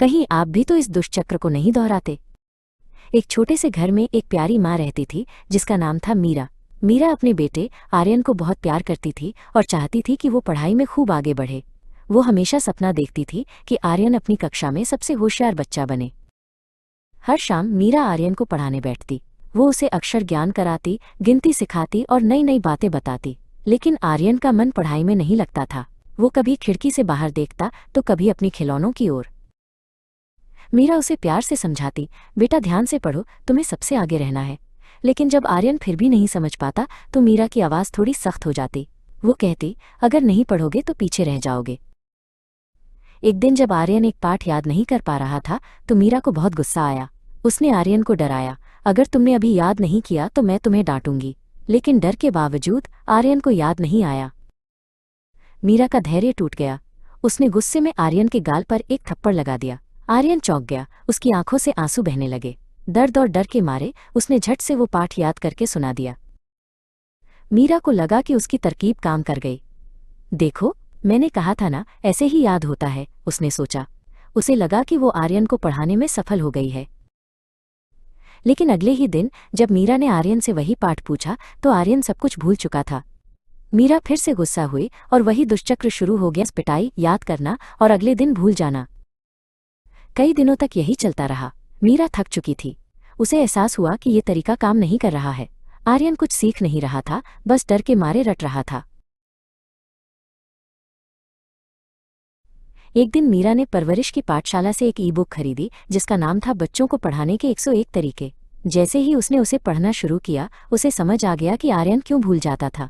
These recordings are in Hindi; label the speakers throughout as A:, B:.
A: कहीं आप भी तो इस दुष्चक्र को नहीं दोहराते। एक छोटे से घर में एक प्यारी माँ रहती थी जिसका नाम था मीरा। मीरा अपने बेटे आर्यन को बहुत प्यार करती थी और चाहती थी कि वो पढ़ाई में खूब आगे बढ़े। वो हमेशा सपना देखती थी कि आर्यन अपनी कक्षा में सबसे होशियार बच्चा बने। हर शाम मीरा आर्यन को पढ़ाने बैठती। वो उसे अक्षर ज्ञान कराती, गिनती सिखाती और नई नई बातें बताती। लेकिन आर्यन का मन पढ़ाई में नहीं लगता था। वो कभी खिड़की से बाहर देखता तो कभी अपनी खिलौनों की ओर। मीरा उसे प्यार से समझाती, बेटा ध्यान से पढ़ो, तुम्हें सबसे आगे रहना है। लेकिन जब आर्यन फिर भी नहीं समझ पाता तो मीरा की आवाज़ थोड़ी सख्त हो जाती। वो कहती, अगर नहीं पढ़ोगे तो पीछे रह जाओगे। एक दिन जब आर्यन एक पाठ याद नहीं कर पा रहा था तो मीरा को बहुत गुस्सा आया। उसने आर्यन को डराया, अगर तुमने अभी याद नहीं किया तो मैं तुम्हें डांटूंगी। लेकिन डर के बावजूद आर्यन को याद नहीं आया। मीरा का धैर्य टूट गया। उसने गुस्से में आर्यन के गाल पर एक थप्पड़ लगा दिया। आर्यन चौंक गया, उसकी आंखों से आंसू बहने लगे। दर्द और डर के मारे उसने झट से वो पाठ याद करके सुना दिया। मीरा को लगा कि उसकी तरकीब काम कर गई। देखो, मैंने कहा था ना, ऐसे ही याद होता है, उसने सोचा। उसे लगा कि वो आर्यन को पढ़ाने में सफल हो गई है। लेकिन अगले ही दिन जब मीरा ने आर्यन से वही पाठ पूछा तो आर्यन सब कुछ भूल चुका था। मीरा फिर से गुस्सा हुई और वही दुष्चक्र शुरू हो गया, पिटाई, याद करना और अगले दिन भूल जाना। कई दिनों तक यही चलता रहा। मीरा थक चुकी थी। उसे एहसास हुआ कि ये तरीका काम नहीं कर रहा है। आर्यन कुछ सीख नहीं रहा था, बस डर के मारे रट रहा था। एक दिन मीरा ने परवरिश की पाठशाला से एक ई बुक खरीदी जिसका नाम था बच्चों को पढ़ाने के 101 तरीके। जैसे ही उसने उसे पढ़ना शुरू किया उसे समझ आ गया कि आर्यन क्यों भूल जाता था।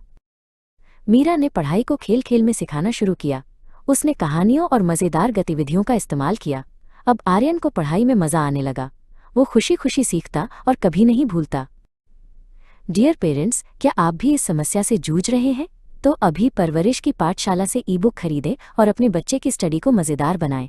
A: मीरा ने पढ़ाई को खेल खेल में सिखाना शुरू किया। उसने कहानियों और मज़ेदार गतिविधियों का इस्तेमाल किया। अब आर्यन को पढ़ाई में मज़ा आने लगा। वो खुशी खुशी सीखता और कभी नहीं भूलता। डियर पेरेंट्स, क्या आप भी इस समस्या से जूझ रहे हैं? तो अभी परवरिश की पाठशाला से ई बुक खरीदें और अपने बच्चे की स्टडी को मज़ेदार बनाएं।